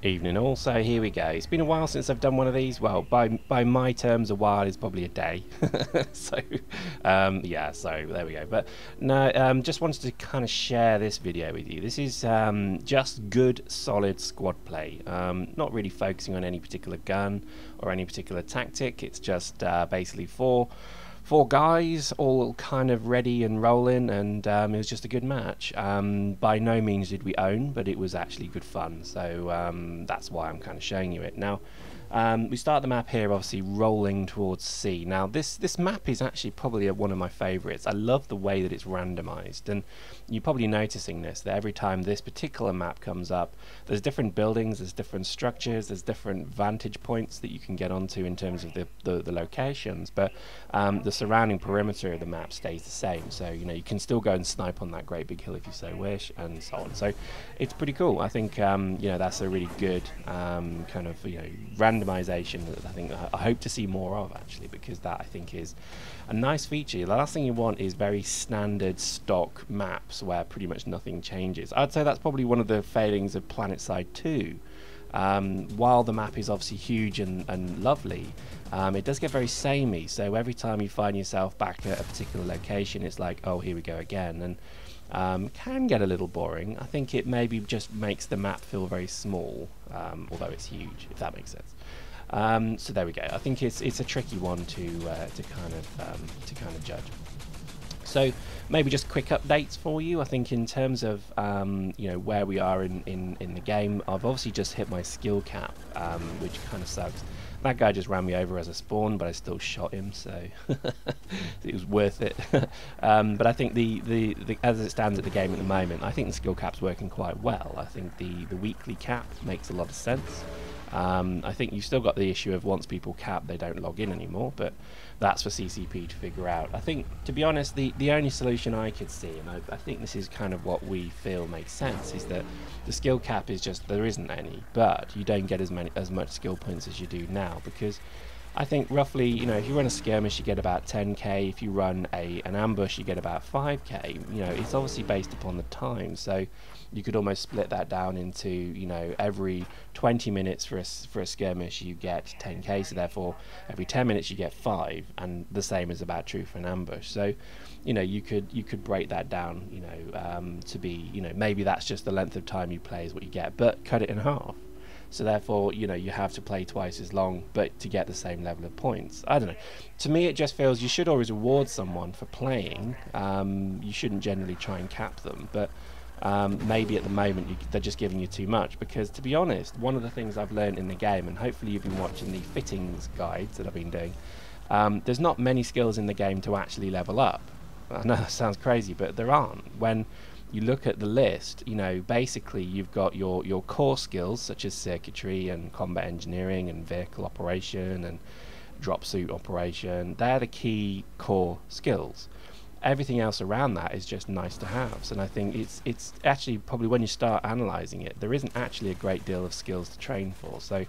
Evening all, so here we go. It's been a while since I've done one of these. Well, by my terms, a while is probably a day. So, yeah, so there we go. But no, just wanted to kind of share this video with you. This is just good, solid squad play. Not really focusing on any particular gun or any particular tactic. It's just basically four guys all kind of ready and rolling, and it was just a good match. By no means did we own, but it was actually good fun, so that's why I'm kind of showing you it now. We start the map here obviously rolling towards C. Now this map is actually probably one of my favorites. I love the way that it's randomized, and you're probably noticing this, that every time this particular map comes up, there's different buildings, there's different structures, there's different vantage points that you can get onto in terms of the locations, but the surrounding perimeter of the map stays the same. So you know, you can still go and snipe on that great big hill if you so wish, and so on. So it's pretty cool. I think you know, that's a really good kind of, you know, randomization that I think I hope to see more of, actually, because that I think is a nice feature. The last thing you want is very standard stock maps where pretty much nothing changes. I'd say that's probably one of the failings of PlanetSide 2. While the map is obviously huge and lovely, it does get very samey, so every time you find yourself back at a particular location, it's like, oh, here we go again, and can get a little boring. I think it maybe just makes the map feel very small, although it's huge, if that makes sense. So there we go. I think it's a tricky one to kind of judge. So maybe just quick updates for you. I think in terms of you know, where we are in the game, I've obviously just hit my skill cap, which kind of sucks. That guy just ran me over as a spawn, but I still shot him, so it was worth it. But I think the as it stands at the game at the moment, I think the skill cap's working quite well. I think the weekly cap makes a lot of sense. I think you've still got the issue of once people cap, they don't log in anymore, but that's for CCP to figure out. I think, to be honest, the only solution I could see, and I think this is kind of what we feel makes sense, is that the skill cap is just, there isn't any, but you don't get as much skill points as you do now, because I think roughly, you know, if you run a skirmish, you get about 10k. If you run an ambush, you get about 5k. You know, it's obviously based upon the time, so you could almost split that down into, you know, every 20 minutes for a skirmish you get 10k, so therefore every 10 minutes you get 5, and the same is about true for an ambush. So, you know, you could break that down, you know, to be, you know, maybe that's just the length of time you play is what you get, but cut it in half. So therefore, you know, you have to play twice as long, but to get the same level of points. I don't know. To me, it just feels you should always reward someone for playing. You shouldn't generally try and cap them, but maybe at the moment they're just giving you too much. Because to be honest, one of the things I've learned in the game, and hopefully you've been watching the fittings guides that I've been doing, there's not many skills in the game to actually level up. I know that sounds crazy, but there aren't. When you look at the list, you know, basically you've got your core skills such as circuitry and combat engineering and vehicle operation and drop suit operation. They're the key core skills. Everything else around that is just nice to have. And I think it's actually probably, when you start analysing it, there isn't actually a great deal of skills to train for. So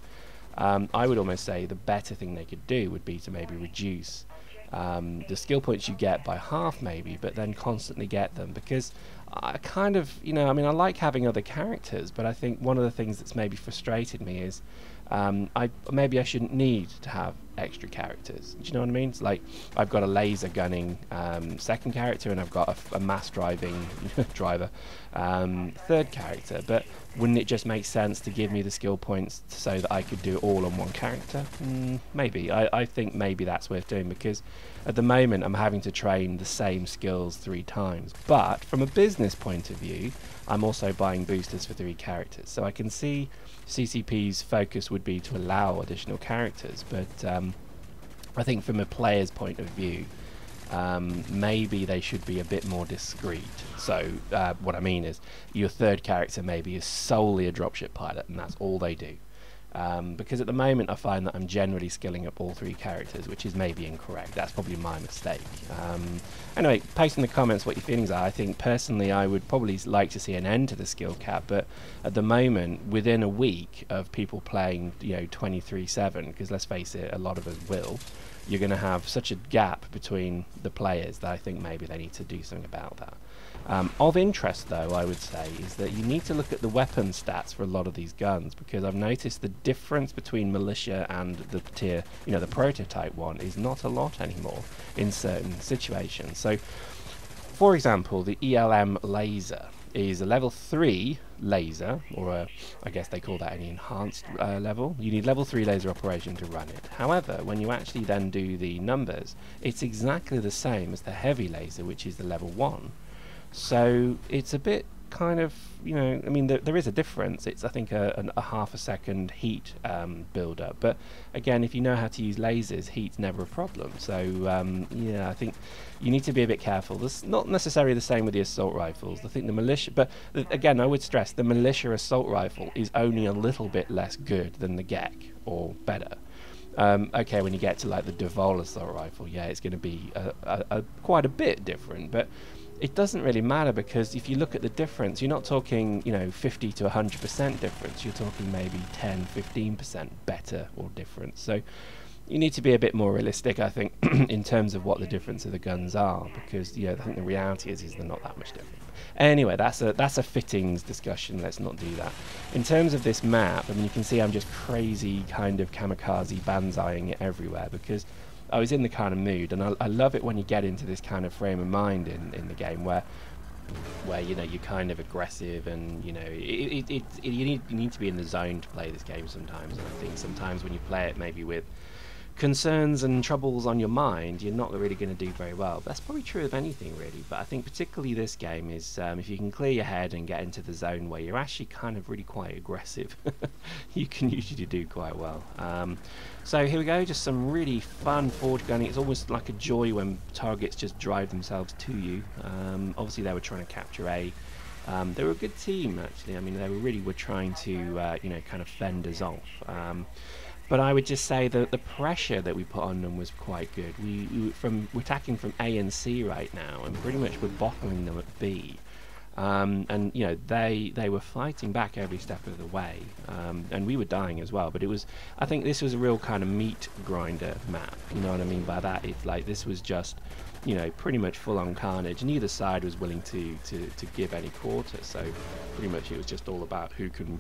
I would almost say the better thing they could do would be to maybe reduce the skill points you get by half, maybe, but then constantly get them. Because I kind of, you know, I mean, I like having other characters, but I think one of the things that's maybe frustrated me is maybe I shouldn't need to have extra characters. Do you know what I mean? It's like I've got a laser gunning second character, and I've got a mass driving driver third character, but wouldn't it just make sense to give me the skill points so that I could do it all on one character? Maybe. I think maybe that's worth doing, because at the moment I'm having to train the same skills 3 times. But from a business point of view, I'm also buying boosters for 3 characters. So I can see CCP's focus would be to allow additional characters, but I think from a player's point of view, maybe they should be a bit more discreet. So what I mean is, your third character maybe is solely a dropship pilot, and that's all they do. Because at the moment I find that I'm generally skilling up all 3 characters, which is maybe incorrect. That's probably my mistake. Anyway, post in the comments what your feelings are. I think personally I would probably like to see an end to the skill cap, but at the moment, within a week of people playing, you know, 23/7, because let's face it, a lot of us will, you're going to have such a gap between the players that I think maybe they need to do something about that. Of interest, though, I would say, is that you need to look at the weapon stats for a lot of these guns, because I've noticed the difference between militia and the tier, the prototype one, is not a lot anymore in certain situations. So, for example, the ELM laser is a level 3 laser, or I guess they call that an enhanced level. You need level 3 laser operation to run it. However, when you actually then do the numbers, it's exactly the same as the heavy laser, which is the level 1. So it's a bit kind of, I mean, there is a difference. It's, I think, a half a second heat build-up. But again, if you know how to use lasers, heat's never a problem. So yeah, I think you need to be a bit careful. That's not necessarily the same with the assault rifles. I think the militia, but again, I would stress the militia assault rifle is only a little bit less good than the GEC, or better. Okay, when you get to like the Devol assault rifle, yeah, it's going to be quite a bit different, but it doesn't really matter, because if you look at the difference, you're not talking 50 to 100% difference. You're talking maybe 10-15% better or difference. So you need to be a bit more realistic, I think, in terms of what the difference of the guns are, because I think the reality is they're not that much different. Anyway, that's a fittings discussion. Let's not do that. In terms of this map, I mean, you can see I'm just crazy kind of kamikaze banzaiing it everywhere, because I was in the kind of mood, and I love it when you get into this kind of frame of mind in the game where you're kind of aggressive, and you need to be in the zone to play this game sometimes. And I think sometimes when you play it maybe with concerns and troubles on your mind, you're not really going to do very well. But that's probably true of anything, really. But I think particularly this game is, if you can clear your head and get into the zone where you're actually kind of really quite aggressive, you can usually do quite well. So here we go, just some really fun forge gunning. It's almost like a joy when targets just drive themselves to you. Obviously they were trying to capture A. They were a good team, actually. I mean, they really were trying to kind of fend us off. But I would just say that the pressure that we put on them was quite good. We're attacking from A and C right now, and pretty much we're bottling them at B. And they were fighting back every step of the way, and we were dying as well. But I think this was a real kind of meat grinder map. You know what I mean by that? It's like this was just pretty much full-on carnage. Neither side was willing to give any quarter, so pretty much it was just all about who can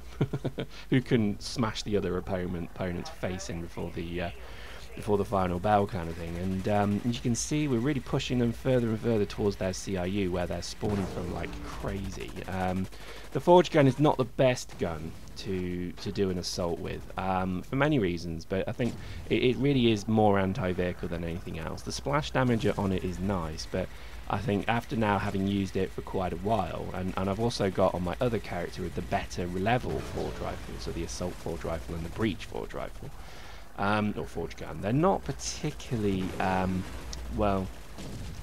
who can smash the other opponent's face in before the final bell, kind of thing. And you can see we're really pushing them further and further towards their CIU, where they're spawning from like crazy. The forge gun is not the best gun to do an assault with, for many reasons, but I think it really is more anti-vehicle than anything else. The splash damage on it is nice, but I think after now having used it for quite a while, and I've also got on my other character with the better level forge rifle, so the assault forge rifle and the breach forge rifle, or forge gun, they're not particularly, well,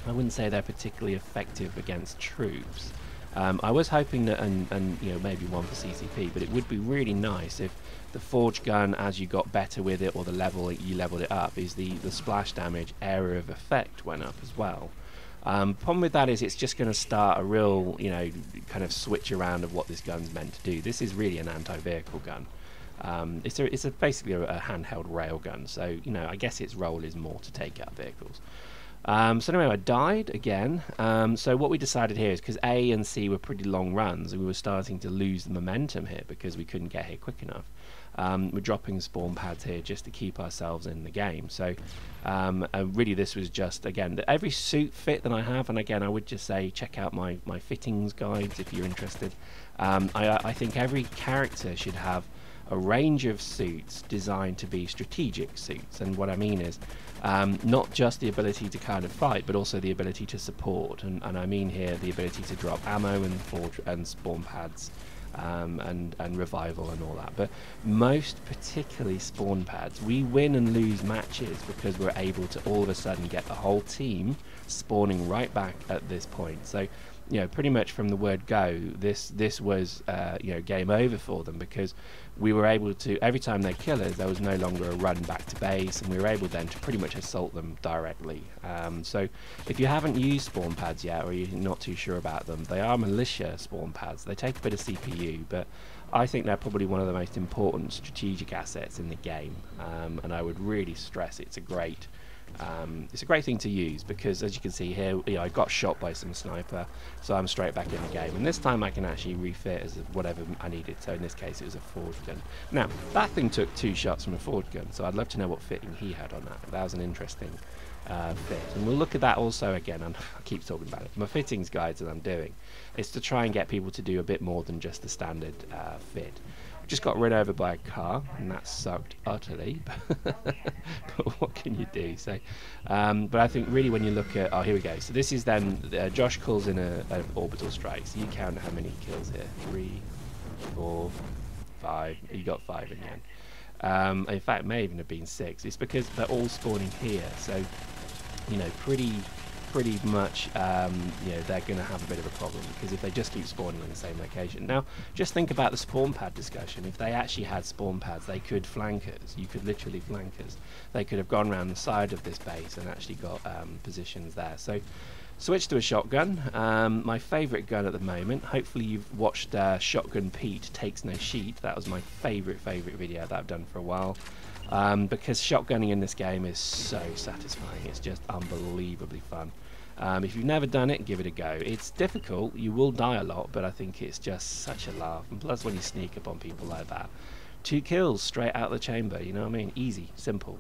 I wouldn't say they're particularly effective against troops. I was hoping that, and maybe one for CCP, but it would be really nice if the forge gun, as you got better with it, or the level you leveled it up, is the splash damage area of effect went up as well. Problem with that is it's just going to start a real, kind of switch around of what this gun's meant to do. This is really an anti-vehicle gun. It's basically a handheld railgun, so I guess its role is more to take out vehicles. So anyway, I died again. So what we decided here is, because A and C were pretty long runs, and we were starting to lose the momentum here because we couldn't get here quick enough. We're dropping spawn pads here just to keep ourselves in the game. So really this was just, again, every suit fit that I have, and again I would just say check out my fittings guides if you're interested. I think every character should have a range of suits designed to be strategic suits, and what I mean is not just the ability to kind of fight, but also the ability to support, and I mean here the ability to drop ammo and spawn pads, and revival and all that. But most particularly spawn pads, we win and lose matches because we're able to all of a sudden get the whole team spawning right back at this point. So pretty much from the word go, this was game over for them, because we were able to, every time they kill us, there was no longer a run back to base, and we were able then to pretty much assault them directly. So if you haven't used spawn pads yet, or you're not too sure about them, they are militia spawn pads. They take a bit of CPU, but I think they're probably one of the most important strategic assets in the game, and I would really stress it's a great It's a great thing to use because, as you can see here, I got shot by some sniper, so I'm straight back in the game. And this time I can actually refit as whatever I needed. So in this case, it was a forward gun. Now that thing took 2 shots from a forward gun, so I'd love to know what fitting he had on that. That was an interesting fit, and we'll look at that also again. I keep talking about it. My fittings guides that I'm doing is to try and get people to do a bit more than just the standard fit. Just got run over by a car, and that sucked utterly. But what can you do? So, but I think really when you look at, oh, here we go. So this is then Josh calls in an orbital strike. So you count how many kills here: 3, 4, 5. You got 5 in the end. In fact, it may even have been 6. It's because they're all spawning here. So, you know, pretty much, you know, they're going to have a bit of a problem because if they just keep spawning in the same location. Now, just think about the spawn pad discussion. If they actually had spawn pads, they could flank us. You could literally flank us. They could have gone around the side of this base and actually got positions there. So, switch to a shotgun. My favourite gun at the moment. Hopefully, you've watched Shotgun Pete Takes No Sheet. That was my favourite video that I've done for a while. Because shotgunning in this game is so satisfying. It's just unbelievably fun. If you've never done it, give it a go. It's difficult, you will die a lot, but I think it's just such a laugh. And plus when you sneak up on people like that, 2 kills straight out of the chamber, you know what I mean? Easy, simple.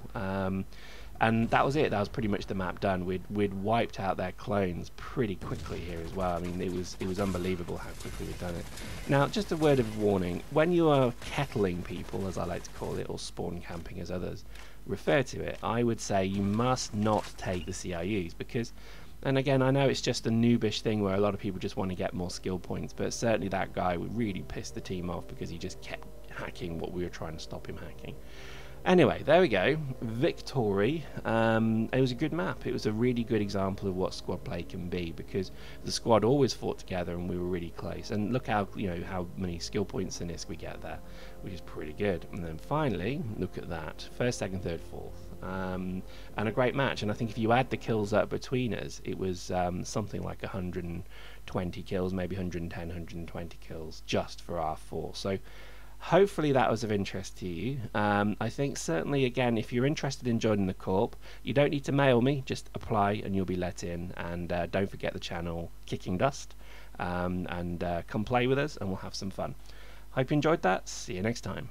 And that was it. That was pretty much the map done. We'd wiped out their clones pretty quickly here as well. I mean, it was unbelievable how quickly we'd done it. Now, just a word of warning: when you are kettling people, as I like to call it, or spawn camping as others refer to it, I would say you must not take the CIUs because, and again, I know it's just a noobish thing where a lot of people just want to get more skill points, but certainly that guy would really piss the team off because he just kept hacking what we were trying to stop him hacking. Anyway, there we go. Victory. It was a good map. It was a really good example of what squad play can be because the squad always fought together and we were really close. And look how, you know, how many skill points in this we get there, which is pretty good. And then finally, look at that. 1st, 2nd, 3rd, 4th. And a great match. And I think if you add the kills up between us, it was something like 120 kills, maybe 110, 120 kills just for our 4. So hopefully that was of interest to you. I think certainly, again, if you're interested in joining the Corp, you don't need to mail me, just apply and you'll be let in. And don't forget the channel Kicking Dust, and come play with us and we'll have some fun. Hope you enjoyed that. See you next time.